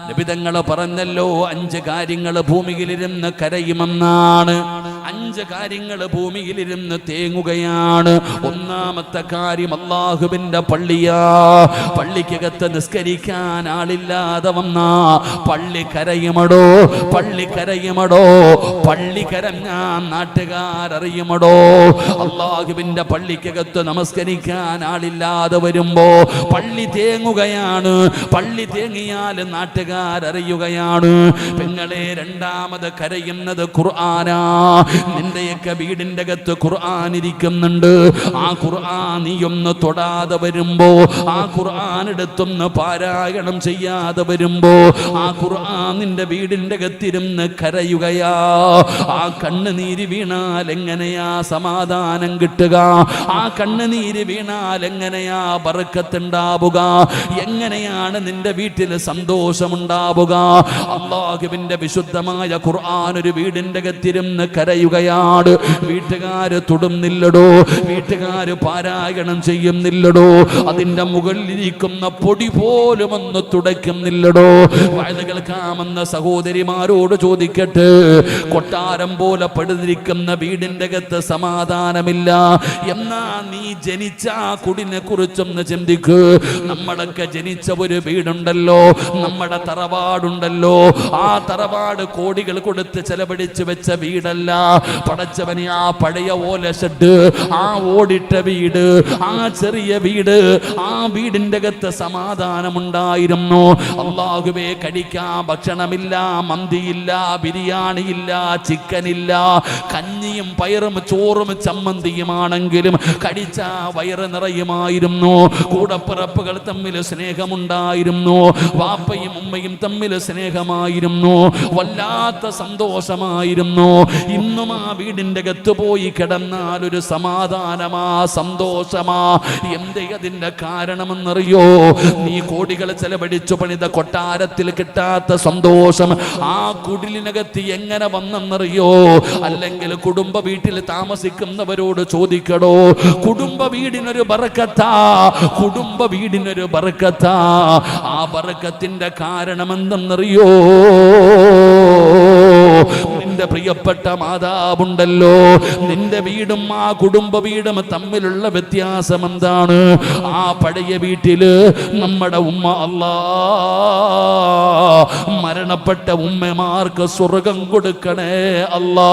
നബിതങ്ങൾ പറഞ്ഞല്ലോ 5 കാര്യങ്ങൾ ഭൂമിയിലിരുന്ന് കരയുമെന്നാണ്. 5 കാര്യങ്ങൾ ഭൂമിയിലിരുന്ന് തേങ്ങുകയാണ്. ഒന്നാമത്തെ കാര്യം അല്ലാഹുവിന്റെ പള്ളിയാ. പള്ളിക്കകത്ത് നിസ്കരിക്കാൻ ആളില്ലാതെ വന്നാ പള്ളി കരയുമടോ, പള്ളി കരയുമടോ. പള്ളി കരഞ്ഞാൻ നാട്ടുകാരറിയുമടോ. അല്ലാഹുവിന്റെ പള്ളിക്കകത്ത് നമസ്കരിക്കാൻ ആളില്ലാതെ വരുമ്പോ പള്ളി തേങ്ങുകയാണ്. പള്ളി തേങ്ങിയാൽ നാട്ടുകാരറിയുകയാണ്. പെങ്ങളെ, രണ്ടാമത് കരയുന്നത് ഖുർആനാ. നിന്റെയൊക്കെ വീടിന്റെ അകത്ത് ഖുർആൻ ഇരിക്കുന്നുണ്ട്. ആ ഖുർആൻ നീ ഒന്ന് തൊടാതെ വരുമ്പോ, ആ ഖുർആൻ എടുത്തൊന്ന് പാരായണം ചെയ്യാതെ വരുമ്പോ, ആ ഖുർആൻ നിന്റെ വീടിന്റെ അകത്തിരുന്ന് കരയുകയാ. ആ കണ്ണുനീര് വീണാൽ എങ്ങനെയാ സമാധാനം കിട്ടുക? ആ കണ്ണുനീര് വീണാൽ എങ്ങനെയാ ബർക്കത്തുണ്ടാവുക? എങ്ങനെയാണ് നിന്റെ വീട്ടിൽ സന്തോഷമുണ്ടാവുക? അല്ലാഹുവിന്റെ വിശുദ്ധമായ ഖുർആൻ ഒരു വീടിന്റെ അകത്തിരുന്ന് കരയുകയാണ്. വീട്ടുകാര് തൊടുന്നില്ലടോ, വീട്ടുകാര് പാരായണം ചെയ്യുന്നില്ലടോ, അതിന്റെ മുകളിലിരിക്കുന്ന പൊടി പോലും ഒന്ന് തുടയ്ക്കുന്നില്ലടോ. വയത് കേൾക്കാമെന്ന സഹോദരിമാരോട് ചോദിക്കട്ടെ, കൊട്ടാരം പോലെ പടുതിരിക്കുന്ന വീടിന്റെ അകത്ത് സമാധാനമില്ല. എന്നാ നീ ജനിച്ച കുടിനെ കുറിച്ചൊന്ന് ചിന്തിക്ക്. നമ്മളൊക്കെ ജനിച്ച ഒരു വീടുണ്ടല്ലോ, നമ്മുടെ തറവാടുണ്ടല്ലോ. ആ തറവാട് കോടികൾ കൊടുത്ത് ചെലവഴിച്ച് വെച്ച വീടല്ല പടച്ചവനെ. ആ പഴയ ഓല ഷെഡ്, ആ ഓടിട്ട വീട്, ആ ചെറിയ വീട്, ആ വീടിന്റെ അകത്ത് സമാധാനമുണ്ടായിരുന്നു. അല്ലാഹുവേ, കഴിക്കാൻ ഭക്ഷണമില്ല, മന്തിയില്ല, ബിരിയാണിയില്ല, ചിക്കനില്ല, കഞ്ഞിയും പയറും ചോറും ചമ്മന്തിയുമാണെങ്കിലും കഴിച്ച വയറ് നിറയുമായിരുന്നു. കൂടപ്പിറപ്പുകൾ തമ്മിൽ സ്നേഹമുണ്ടായിരുന്നു. വാപ്പയും ഉമ്മയും തമ്മിൽ സ്നേഹമായിരുന്നു. വല്ലാത്ത സന്തോഷമായിരുന്നു. ഇന്നും ആ വീടിന്റെ അകത്ത് പോയി കിടന്നാൽ ഒരു സമാധാനമാ, സന്തോഷമാ. എന്തേ അതിന്റെ കാരണമെന്നറിയോ? നീ കോടികൾ ചെലവഴിച്ചു പണിത കൊട്ടാരത്തിൽ കിട്ടാത്ത സന്തോഷം ആ കുടിലിനകത്ത് എങ്ങനെ വന്നെന്നറിയോ? അല്ലെങ്കിൽ കുടുംബ വീട്ടിൽ താമസിക്കുന്നവരോട് ചോദിക്കടോ. കുടുംബ വീടിനൊരു ബർക്കത്താ, കുടുംബ വീടിനൊരു ബർക്കത്താ. ആ ബർക്കത്തിന്റെ കാരണമെന്തെന്നറിയോ? നിന്റെ പ്രിയപ്പെട്ട മാതാവുണ്ടല്ലോ, നിന്റെ വീടും ആ കുടുംബ വീടും തമ്മിലുള്ള വ്യത്യാസം എന്താണ്? ആ പഴയ വീട്ടില് നമ്മുടെ ഉമ്മ, അല്ലാ, മരണപ്പെട്ട ഉമ്മമാർക്ക് സ്വർഗം കൊടുക്കണേ അല്ലാ.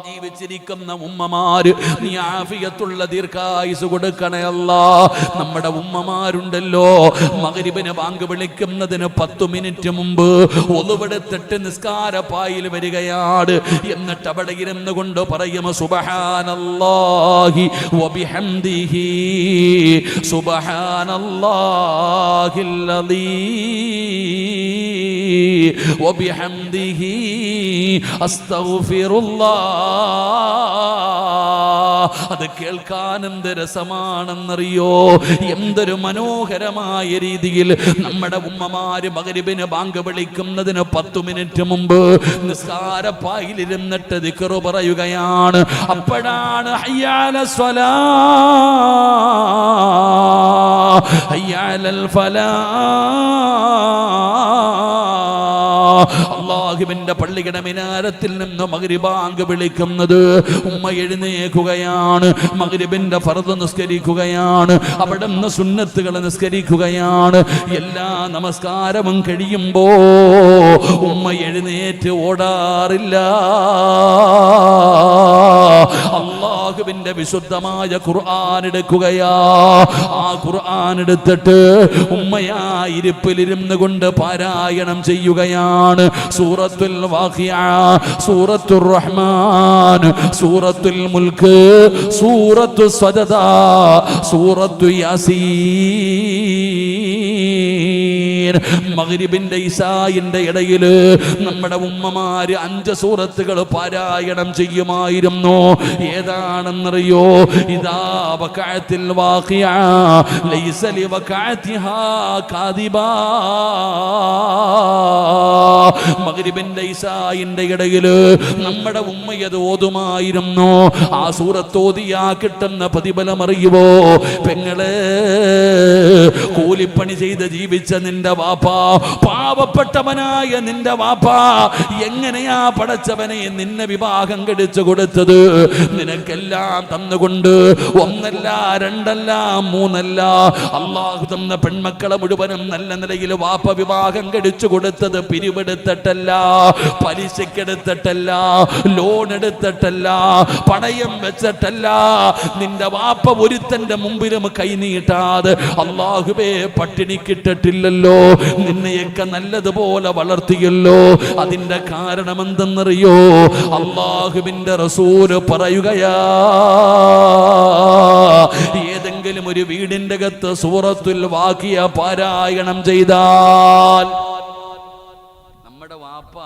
ജീവിച്ചിരിക്കുന്ന ഉമ്മമാര് നീ ആഫിയത്തുള്ള ദീർഘായുസ് കൊടുക്കണേ അല്ലാ. നമ്മുടെ ഉമ്മമാരുണ്ടല്ലോ, മഗ്രിബിന് ബാങ്ക് വിളിക്കുന്നതിന് 10 മിനിറ്റ് മുമ്പ് ഒളുവെടുത്തിട്ട് നിസ്കാരപ്പായിൽ വരികയാണ്. എന്നിട്ട് അവിടെ ഇരുന്ന് കൊണ്ട് പറയും സുബ്ഹാനല്ലാഹി വബിഹംദിഹി സുബ്ഹാനല്ലാഹിൽ അലീം വബിഹംദിഹി അസ്തഗ്ഫിറുല്ലാഹ് അത് കേൾക്കാൻ എന്ത് രസമാണെന്നറിയോ. എന്തൊരു മനോഹരമായ രീതിയിൽ നമ്മുടെ ഉമ്മമാര് മഗ്‌രിബിന് ബാങ്ക് വിളിക്കുന്നതിന് 10 മിനിറ്റ് മുമ്പ് നിസ്കാരപ്പായിലിരുന്നിട്ട് ദിക്ർ പറയുകയാണ്. അപ്പോഴാണ് ഹയ്യാല സ്വലാ ഹയ്യാലൽ ഫലാ അല്ലാഹുവിന്റെ പള്ളിയുടെ മിനാരത്തിൽ നിന്ന് മഗ്‌രിബ് ബാങ്ക് വിളിക്കുന്നത്. ഉമ്മ എഴുന്നേൽക്കുകയാണ്, മഗ്‌രിബിന്റെ ഫർദ് നിസ്കരിക്കുകയാണ്, അവിടെ നിന്ന് സുന്നത്തുകൾ നിസ്കരിക്കുകയാണ്. എല്ലാ നമസ്കാരവും കഴിയുമ്പോ ഉമ്മ എഴുന്നേറ്റ് ഓടാറില്ല. അല്ലാഹുവിന്റെ വിശുദ്ധമായ ഖുർആൻ എടുക്കുകയാ. ആ ഖുർആൻ എടുത്തിട്ട് ഉമ്മയാ ഇരിപ്പിലിരുന്ന് കൊണ്ട് പാരായണം ചെയ്യുകയാണ്. സൂറത്തുൽ വാഖിഅ, സൂറത്തുർ റഹ്മാൻ, സൂറത്തുൽ മുൽക്ക്, സൂറത്തു സജദ, സൂറത്തു യാസീൻ. മഗ്‌രിബിന്റെ ഇശാഇന്റെ ഇടയിൽ നമ്മുടെ ഉമ്മമാര് 5 സൂറത്തുകൾ പാരായണം ചെയ്യുമായിരുന്നു. ഏതാണെന്നറിയോ? ഇദാ വഖഅത്തിൽ വാഖിഅ ലൈസ ലിവഖഅതിഹാ കാദിബാ. മഗ്‌രിബിന്റെ ഇശാഇന്റെ ഇടയിൽ നമ്മുടെ ഉമ്മയത് ഓതുമായിരുന്നു. ആ സൂറത്ത് ഓതിയാ കിട്ടുന്ന പ്രതിഫലം അറിയുവോ പെങ്ങളെ? കൂലിപ്പണി ചെയ്ത് ജീവിച്ച നിന്റെ വാപ്പാ, പാവപ്പെട്ടവനായ നിന്റെ വാപ്പാ എങ്ങനെയാ പടച്ചവനെ നിന്നെ വിവാഹം കഴിച്ചു കൊടുത്തത്? നിനക്കെല്ലാം തന്നുകൊണ്ട് 1 അല്ല 2 അല്ല 3 അല്ല, അല്ലാഹു തന്ന പെൺമക്കളെ മുഴുവനും നല്ല നിലയിൽ വാപ്പ വിവാഹം കഴിച്ചു കൊടുത്തത് പിരിവെടുത്തിട്ടല്ല, പലിശക്കെടുത്തിട്ടല്ല, ലോൺ എടുത്തിട്ടല്ല, പണയം വെച്ചിട്ടല്ല. നിന്റെ വാപ്പ ഒരുത്തന്റെ മുമ്പിലും കൈനീട്ടാതെ അല്ലാഹുവേ പട്ടിണിക്കിട്ടിട്ടില്ലല്ലോ. നിന്നെയൊക്കെ നല്ലതുപോലെ വളർത്തിയല്ലോ. അതിന്റെ കാരണം എന്തെന്നറിയോ? അല്ലാഹുവിന്റെ റസൂൽ പറയുകയാ, ഏതെങ്കിലും ഒരു വീടിന്റെ അകത്ത് സൂറത്തുൽ വാഖിയ പാരായണം ചെയ്താൽ നമ്മുടെ വാപ്പ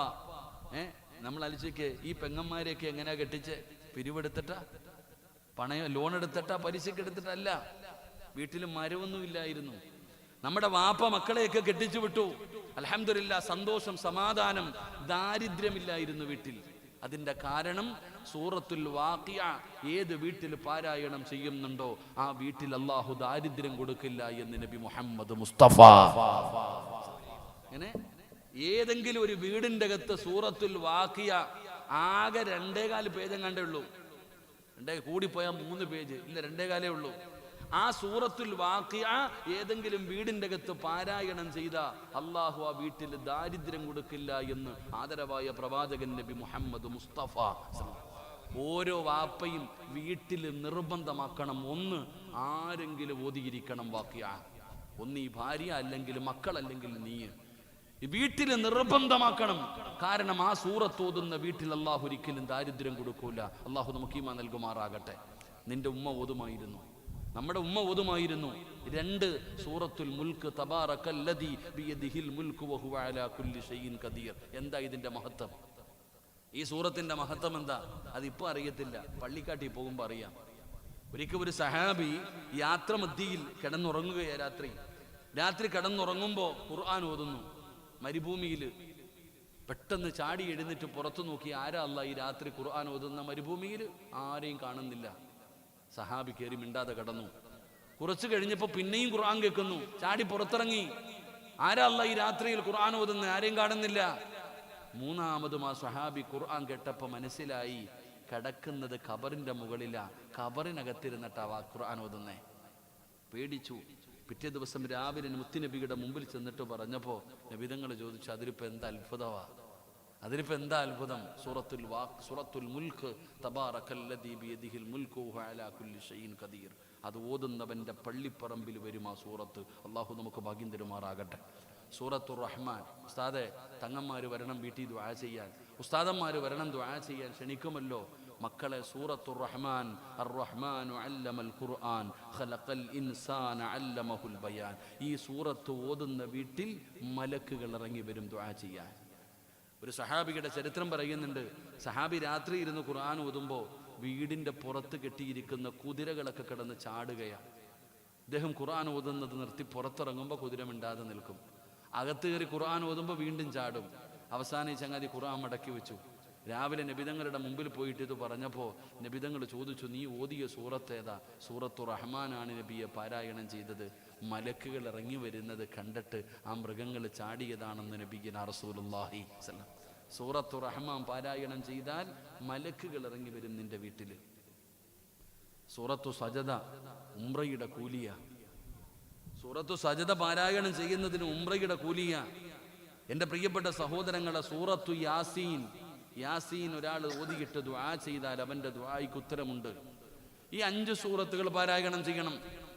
നമ്മൾ അലിച്ചയ്ക്ക് ഈ പെങ്ങന്മാരെയൊക്കെ എങ്ങനെയാ കെട്ടിച്ച്? പിരിവെടുത്തിട്ടാ, പണയം ലോൺ എടുത്തിട്ടാ, പലിശക്ക് എടുത്തിട്ടല്ല. വീട്ടിൽ മരമൊന്നും ഇല്ലായിരുന്നു. നമ്മുടെ വാപ്പ മക്കളെയൊക്കെ കെട്ടിച്ചു വിട്ടു. അൽഹംദുലില്ലാ, സന്തോഷം, സമാധാനം, ദാരിദ്ര്യമില്ലായിരുന്നു വീട്ടിൽ. അതിന്റെ കാരണം സൂറത്തുൽ വാഖിഅ ഏത് വീട്ടിൽ പാരായണം ചെയ്യുന്നുണ്ടോ ആ വീട്ടിൽ അല്ലാഹു ദാരിദ്ര്യം കൊടുക്കില്ല എന്ന് നബി മുഹമ്മദ് മുസ്തഫ. അങ്ങനെ ഏതെങ്കിലും ഒരു വീടിന്റെ അകത്ത് സൂറത്തുൽ വാഖിഅ ആകെ 2.25 പേജ് കണ്ടേ ഉള്ളൂ. കൂടിപ്പോയാൽ 3 പേജ് ഇല്ല, 2.25 ഉള്ളൂ. ആ സൂറത്തുൽ വാഖിഅ ഏതെങ്കിലും വീടിന്റെ അകത്ത് പാരായണം ചെയ്ത അല്ലാഹു ആ വീട്ടിൽ ദാരിദ്ര്യം കൊടുക്കില്ല എന്ന് ആദരവായ പ്രവാചകൻ നബി മുഹമ്മദ് മുസ്തഫ. ഓരോ വാപ്പയും വീട്ടിൽ നിർബന്ധമാക്കണം, ഒന്ന് ആരെങ്കിലും ഓതിയിരിക്കണം വാഖിഅ. ഒന്ന് ഈ ഭാര്യ, അല്ലെങ്കിൽ മക്കൾ, അല്ലെങ്കിൽ നീ വീട്ടിൽ നിർബന്ധമാക്കണം. കാരണം ആ സൂറത്ത് ഓതുന്ന വീട്ടിൽ അല്ലാഹു ഒരിക്കലും ദാരിദ്ര്യം കൊടുക്കൂല. അല്ലാഹു നമുക്ക് ഈമാൻ നൽകുമാറാകട്ടെ. നിന്റെ ഉമ്മ ഓതുമായിരുന്നു, നമ്മുടെ ഉമ്മ ഓതുമായിരുന്നു 2 സൂറത്തുൽ മുൽക്ക്, തബാറകല്ലദീ ബിയദിഹിൽ മുൽക്കു വഹുവ അലാ കുല്ലി ഷൈഇൻ ഖദീർ. എന്താ ഇതിന്റെ മഹത്വം? ഈ സൂറത്തിന്റെ മഹത്വം എന്താ? അതിപ്പോ അറിയത്തില്ല, പള്ളിക്കാട്ടിൽ പോകുമ്പോ അറിയാം. ഒരിക്കൽ ഒരു സഹാബി യാത്രമധ്യയിൽ കിടന്നുറങ്ങുകയാ. രാത്രി കിടന്നുറങ്ങുമ്പോ ഖുർആൻ ഓതുന്നു. മരുഭൂമിയിൽ പെട്ടെന്ന് ചാടി എഴുന്നേറ്റ് പുറത്തു നോക്കി, ആരാ അല്ലാ ഈ രാത്രി ഖുർആൻ ഓതുന്ന? മരുഭൂമിയിൽ ആരെയും കാണുന്നില്ല. സഹാബി കയറി മിണ്ടാതെ കടന്നു. കുറച്ചു കഴിഞ്ഞപ്പോ പിന്നെയും ഖുർആൻ കേൾക്കുന്നു. ചാടി പുറത്തിറങ്ങി, ആരാ അല്ലാ ഈ രാത്രിയിൽ ഖുർആൻ ഓതുന്ന? ആരെയും കാണുന്നില്ല. 3-മതും ആ സഹാബി ഖുർആൻ കേട്ടപ്പോ മനസ്സിലായി, കിടക്കുന്നത് ഖബറിന്റെ മുകളിലാ, ഖബറിനകത്തിരുന്നിട്ടാ ഖുർആൻ ഓതുന്നേ. പേടിച്ചു. പിറ്റേ ദിവസം രാവിലെ മുത്തുനബിയുടെ മുമ്പിൽ ചെന്നിട്ട് പറഞ്ഞപ്പോ നബിതങ്ങൾ ചോദിച്ചു, അതിലിപ്പോ എന്താ അത്ഭുതമാ? അതിലിപ്പോ എന്താ അത്ഭുതം? സൂറത്തുൽ മുൽക്ക്, തബാറകല്ലദീ ബിയദിഹിൽ മുൽക്കു വഹുവ അലാ കുല്ലി ഷൈഇൻ ഖദീർ. അത് ഓതുന്നവന്റെ പള്ളിപ്പറമ്പിൽ വരും ആ സൂറത്ത്. അല്ലാഹു നമുക്ക് ഭാഗ്യം തരുമാറാകട്ടെ. സൂറത്തുർ റഹ്മാൻ. ഉസ്താദെ, തങ്ങന്മാര് വരണം വീട്ടിൽ ദുആ ചെയ്യാൻ, ഉസ്താദന്മാര് വരണം ദുആ ചെയ്യാൻ, ക്ഷണിക്കുമല്ലോ മക്കളെ. സൂറത്തുർ റഹ്മാൻ, അർ-റഹ്മാനു അല്ലമൽ ഖുർആൻ ഖലഖൽ ഇൻസാന അല്ലമഹുൽ ബയാൻ. ഈ സൂറത്ത് ഓതുന്ന വീട്ടിൽ മലക്കുകൾ ഇറങ്ങി വരും ദുആ ചെയ്യാൻ. ഒരു സഹാബിയുടെ ചരിത്രം പറയുന്നുണ്ട്. സഹാബി രാത്രി ഇരുന്ന് ഖുർആൻ ഓതുമ്പോൾ വീടിൻ്റെ പുറത്ത് കെട്ടിയിരിക്കുന്ന കുതിരകളൊക്കെ കിടന്ന് ചാടുകയാണ്. ഇദ്ദേഹം ഖുർആൻ ഓതുന്നത് നിർത്തി പുറത്തിറങ്ങുമ്പോൾ കുതിര മിണ്ടാതെ നിൽക്കും. അകത്ത് കയറി ഖുർആൻ ഓതുമ്പോൾ വീണ്ടും ചാടും. അവസാനം ഈ ചങ്ങാതി ഖുർആൻ മടക്കി വെച്ചു. രാവിലെ നബിതങ്ങളുടെ മുമ്പിൽ പോയിട്ട് ഇത് പറഞ്ഞപ്പോൾ നബിതങ്ങൾ ചോദിച്ചു, നീ ഓതിയ സൂറത്ത് ഏതാ? സൂറത്തു റഹ്മാനാണ് നബിയെ പാരായണം ചെയ്തത്. മലക്കുകൾ ഇറങ്ങി വരുന്നത് കണ്ടിട്ട് ആ മൃഗങ്ങൾ ചാടിയതാണെന്ന് നബിഗിന റസൂലുള്ളാഹി സ്വല്ലല്ലാഹു അലൈഹി വസല്ലം. സൂറത്തു റഹ്മാൻ പാരായണം ചെയ്താൽ മലക്കുകൾ ഇറങ്ങി വരും നിന്റെ വീട്ടിൽ. സൂറത്തു സജദ ഉംറയുടെ കൂലിയ. സൂറത്തു സജദ പാരായണം ചെയ്യുന്നതിന് ഉംറയുടെ കൂലിയ. എൻ്റെ പ്രിയപ്പെട്ട സഹോദരങ്ങളെ, സൂറത്തു യാസീൻ, യാസീൻ ഒരാൾ ഓതിയിട്ട് ദുആ ചെയ്താൽ അവൻ്റെ ദുആയ്ക്ക് ഉത്തരമുണ്ട്. ഈ 5 സൂറത്തുകൾ പാരായണം ചെയ്യണം.